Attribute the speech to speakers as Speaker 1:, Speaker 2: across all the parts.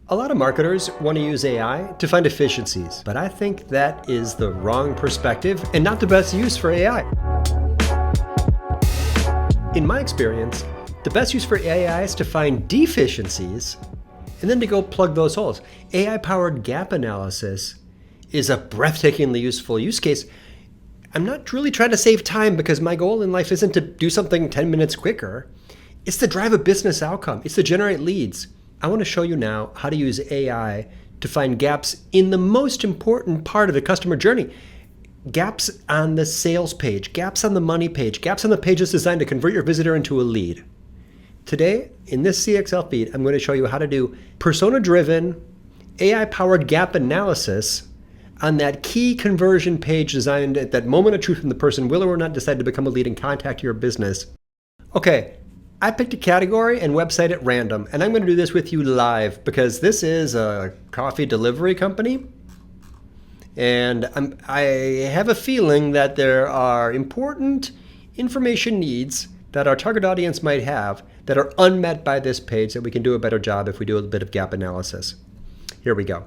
Speaker 1: A lot of marketers want to use AI to find efficiencies, but I think that is the wrong perspective and not the best use for AI. In my experience, the best use for AI is to find deficiencies and then to go plug those holes. AI-powered gap analysis is a breathtakingly useful use case. I'm not really trying to save time because my goal in life isn't to do something 10 minutes quicker. It's to drive a business outcome. It's to generate leads. I want to show you now how to use AI to find gaps in the most important part of the customer journey. Gaps on the sales page, gaps on the money page, gaps on the pages designed to convert your visitor into a lead. Today, in this CXL feed, I'm going to show you how to do persona-driven, AI-powered gap analysis on that key conversion page designed at that moment of truth when the person will or not decide to become a lead and contact your business. Okay, I picked a category and website at random, and I'm going to do this with you live because this is a coffee delivery company. And I have a feeling that there are important information needs that our target audience might have that are unmet by this page that we can do a better job if we do a bit of gap analysis. Here we go.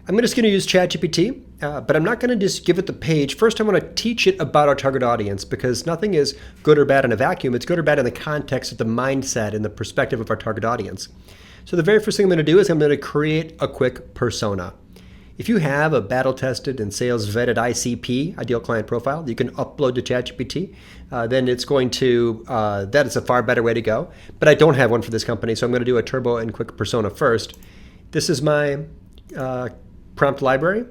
Speaker 1: I'm just going to use ChatGPT, but I'm not going to just give it the page. First, I want to teach it about our target audience because nothing is good or bad in a vacuum. It's good or bad in the context of the mindset and the perspective of our target audience. So the very first thing I'm going to do is I'm going to create a quick persona. If you have a battle-tested and sales-vetted ICP, ideal client profile, you can upload to ChatGPT, then it's going to, that is a far better way to go. But I don't have one for this company, so I'm going to do a turbo and quick persona first. This is my prompt library.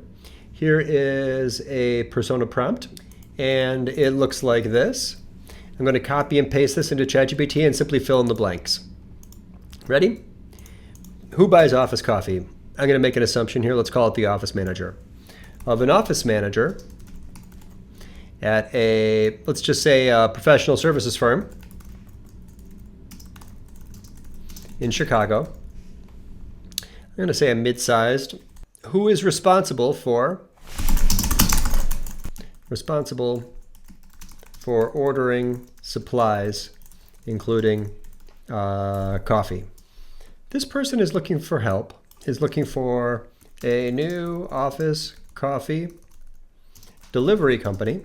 Speaker 1: Here is a persona prompt, and it looks like this. I'm going to copy and paste this into ChatGPT and simply fill in the blanks. Ready? Who buys office coffee? I'm going to make an assumption here. Let's call it the office manager. Of an office manager at a, let's just say a professional services firm in Chicago. I'm going to say a mid-sized. Who is responsible for ordering supplies, including coffee? This person is looking for help, is looking for a new office coffee delivery company,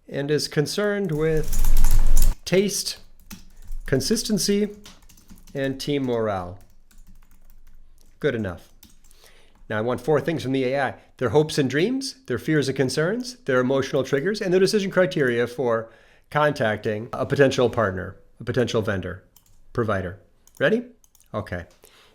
Speaker 1: and is concerned with taste, consistency, and team morale. Good enough. Now, I want 4 things from the AI: their hopes and dreams, their fears and concerns, their emotional triggers, and their decision criteria for contacting a potential partner, a potential vendor, provider. Ready? Okay.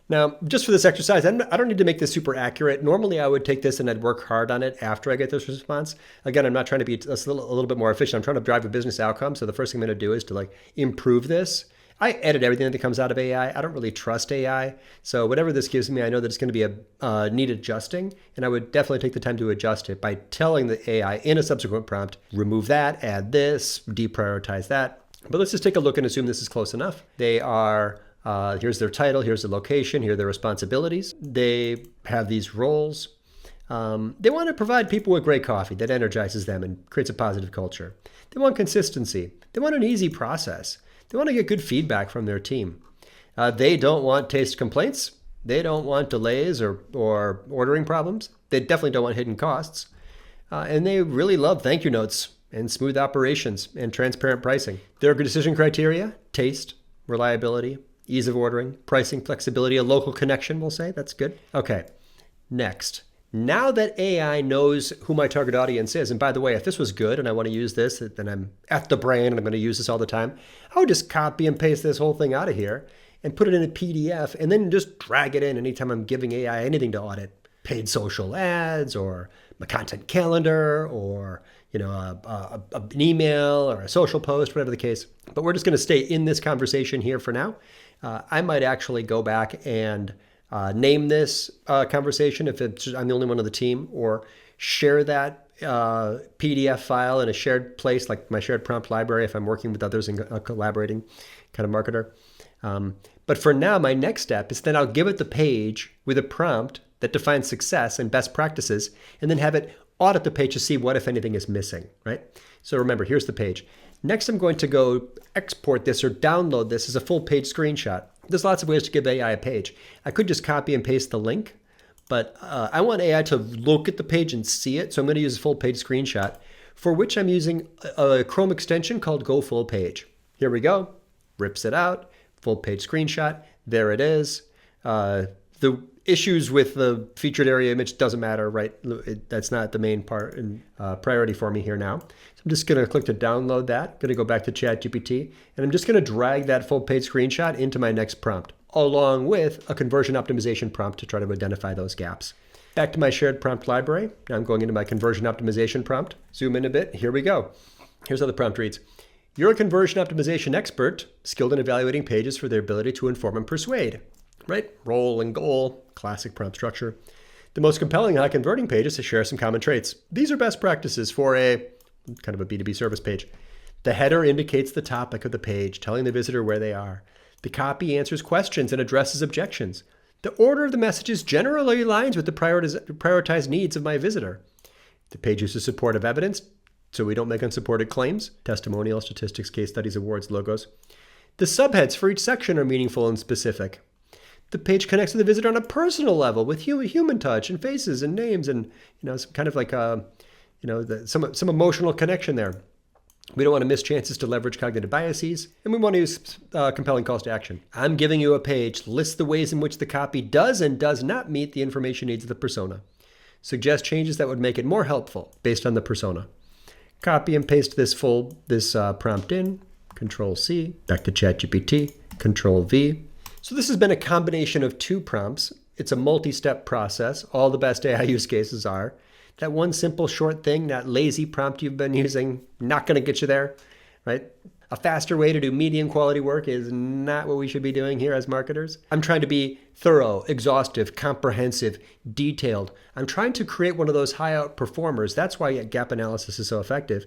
Speaker 1: Now, just for this exercise, I don't need to make this super accurate. Normally, I would take this and I'd work hard on it after I get this response. Again, I'm not trying to be a little bit more efficient. I'm trying to drive a business outcome. So the first thing I'm going to do is to improve this. I edit everything that comes out of AI. I don't really trust AI. So whatever this gives me, I know that it's going to be a need adjusting. And I would definitely take the time to adjust it by telling the AI in a subsequent prompt, remove that, add this, deprioritize that. But let's just take a look and assume this is close enough. They are, here's their title, here's the location, here are their responsibilities. They have these roles. They want to provide people with great coffee that energizes them and creates a positive culture. They want consistency. They want an easy process. They want to get good feedback from their team. They don't want taste complaints. They don't want delays or ordering problems. They definitely don't want hidden costs. And they really love thank you notes and smooth operations and transparent pricing. Their decision criteria: taste, reliability, ease of ordering, pricing, flexibility, a local connection, we'll say. That's good. Okay, next. Now that AI knows who my target audience is, and by the way, if this was good and I want to use this, then I'm at the brain and I'm going to use this all the time, I would just copy and paste this whole thing out of here and put it in a PDF and then just drag it in anytime I'm giving AI anything to audit. Paid social ads or my content calendar or an email or a social post, whatever the case. But we're just going to stay in this conversation here for now. I might actually go back and name this conversation if I'm the only one on the team, or share that PDF file in a shared place, like my shared prompt library if I'm working with others and a collaborating kind of marketer. But for now, my next step is then I'll give it the page with a prompt that defines success and best practices, and then have it audit the page to see what, if anything, is missing, right? So remember, here's the page. Next, I'm going to go export this or download this as a full page screenshot. There's lots of ways to give AI a page. I could just copy and paste the link, but I want AI to look at the page and see it. So I'm going to use a full page screenshot, for which I'm using a Chrome extension called Go Full Page. Here we go. Rips it out. Full page screenshot. There it is. The issues with the featured area image doesn't matter, right? That's not the main part and priority for me here now. So I'm just going to click to download that. I'm going to go back to ChatGPT, and I'm just going to drag that full page screenshot into my next prompt, along with a conversion optimization prompt to try to identify those gaps. Back to my shared prompt library. Now I'm going into my conversion optimization prompt. Zoom in a bit. Here we go. Here's how the prompt reads. You're a conversion optimization expert, skilled in evaluating pages for their ability to inform and persuade. Right? Role and goal, classic prompt structure. The most compelling high converting pages to share some common traits. These are best practices for a kind of a B2B service page. The header indicates the topic of the page, telling the visitor where they are. The copy answers questions and addresses objections. The order of the messages generally aligns with the prioritized needs of my visitor. The page uses supportive evidence, so we don't make unsupported claims, testimonials, statistics, case studies, awards, logos. The subheads for each section are meaningful and specific. The page connects to the visitor on a personal level with human touch and faces and names and, some kind of like, some emotional connection there. We don't want to miss chances to leverage cognitive biases, and we want to use compelling calls to action. I'm giving you a page. List the ways in which the copy does and does not meet the information needs of the persona. Suggest changes that would make it more helpful based on the persona. Copy and paste this prompt in. Control C. Back to ChatGPT. Control V. So this has been a combination of two prompts. It's a multi-step process. All the best AI use cases are. That one simple short thing, that lazy prompt you've been using, not going to get you there, right? A faster way to do medium quality work is not what we should be doing here as marketers. I'm trying to be thorough, exhaustive, comprehensive, detailed. I'm trying to create one of those high out performers. That's why gap analysis is so effective,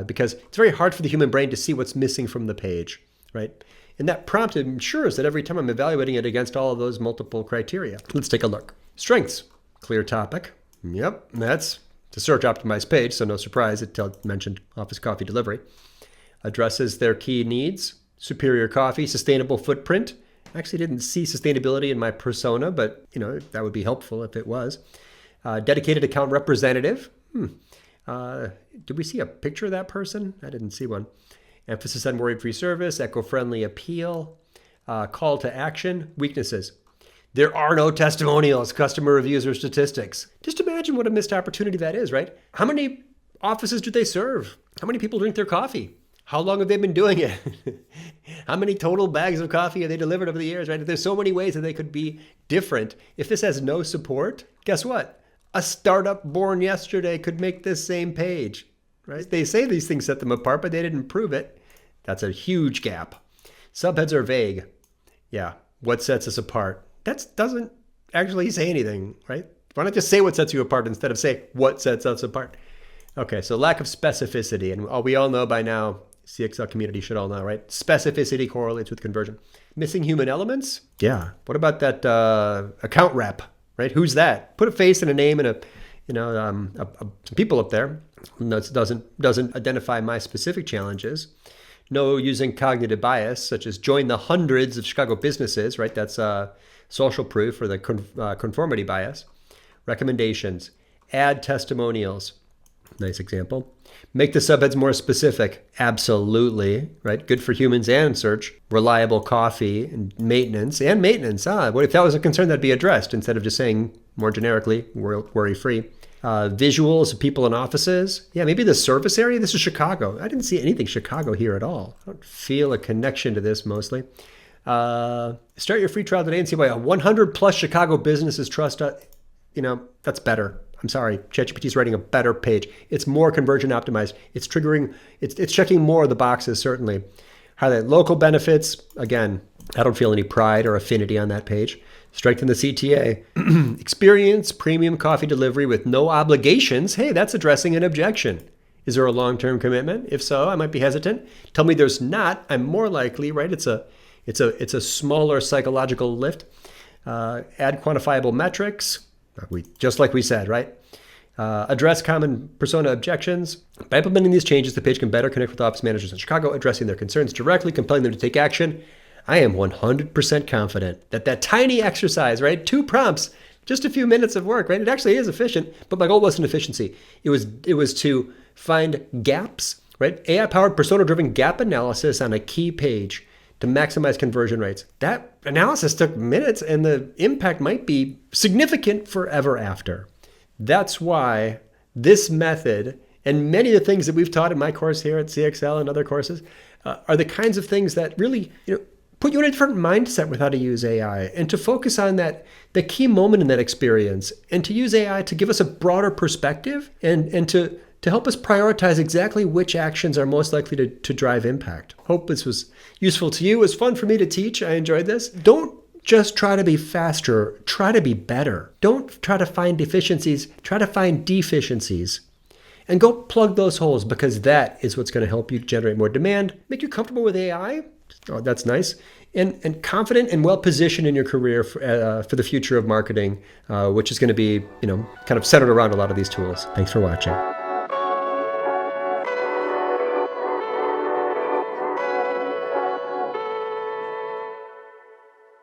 Speaker 1: because it's very hard for the human brain to see what's missing from the page, right? And that prompt ensures that every time I'm evaluating it against all of those multiple criteria. Let's take a look. Strengths, clear topic. Yep, that's the search optimized page, so no surprise, it mentioned office coffee delivery. Addresses their key needs, superior coffee, sustainable footprint. I actually didn't see sustainability in my persona, but that would be helpful if it was. Dedicated account representative. Did we see a picture of that person? I didn't see one. Emphasis on worry-free service, eco-friendly appeal, call to action, weaknesses. There are no testimonials, customer reviews, or statistics. Just imagine what a missed opportunity that is, right? How many offices do they serve? How many people drink their coffee? How long have they been doing it? How many total bags of coffee have they delivered over the years, right? There's so many ways that they could be different. If this has no support, guess what? A startup born yesterday could make this same page, right? They say these things set them apart, but they didn't prove it. That's a huge gap. Subheads are vague. Yeah, what sets us apart? That doesn't actually say anything, right? Why not just say what sets you apart instead of say what sets us apart? Okay, so lack of specificity. And we all know by now, CXL community should all know, right? Specificity correlates with conversion. Missing human elements? Yeah. What about that account rep, right? Who's that? Put a face and a name and some people up there. That doesn't identify my specific challenges. No using cognitive bias, such as join the hundreds of Chicago businesses, right? That's social proof for the conformity bias. Recommendations, add testimonials. Nice example. Make the subheads more specific. Absolutely, right? Good for humans and search. Reliable coffee and maintenance. What if that was a concern that'd be addressed instead of just saying more generically, worry-free. Visuals of people in offices. Yeah, maybe the service area. This is Chicago. I didn't see anything Chicago here at all. I don't feel a connection to this mostly. Start your free trial today and see why 100 plus Chicago businesses trust us. That's better. I'm sorry, ChatGPT is writing a better page. It's more conversion optimized. It's checking more of the boxes, certainly. Highlight local benefits. Again, I don't feel any pride or affinity on that page. Strengthen the CTA. Experience premium coffee delivery with no obligations. Hey, that's addressing an objection. Is there a long-term commitment? If so, I might be hesitant. Tell me there's not. I'm more likely, right? It's a smaller psychological lift. Add quantifiable metrics. Just like we said, right? Address common persona objections. By implementing these changes, the page can better connect with office managers in Chicago, addressing their concerns directly, compelling them to take action. I am 100% confident that that tiny exercise, right? 2 prompts, just a few minutes of work, right? It actually is efficient, but my goal wasn't efficiency. It was to find gaps, right? AI-powered persona-driven gap analysis on a key page to maximize conversion rates. That analysis took minutes, and the impact might be significant forever after. That's why this method and many of the things that we've taught in my course here at CXL and other courses are the kinds of things that really, put you in a different mindset with how to use AI, and to focus on the key moment in that experience, and to use AI to give us a broader perspective, and to help us prioritize exactly which actions are most likely to drive impact. Hope this was useful to you. It was fun for me to teach. I enjoyed this. Don't just try to be faster, try to be better. Don't try to find deficiencies, try to find deficiencies. And go plug those holes, because that is what's going to help you generate more demand, make you comfortable with AI. Oh, that's nice. And confident and well-positioned in your career for the future of marketing, which is going to be, kind of centered around a lot of these tools. Thanks for watching.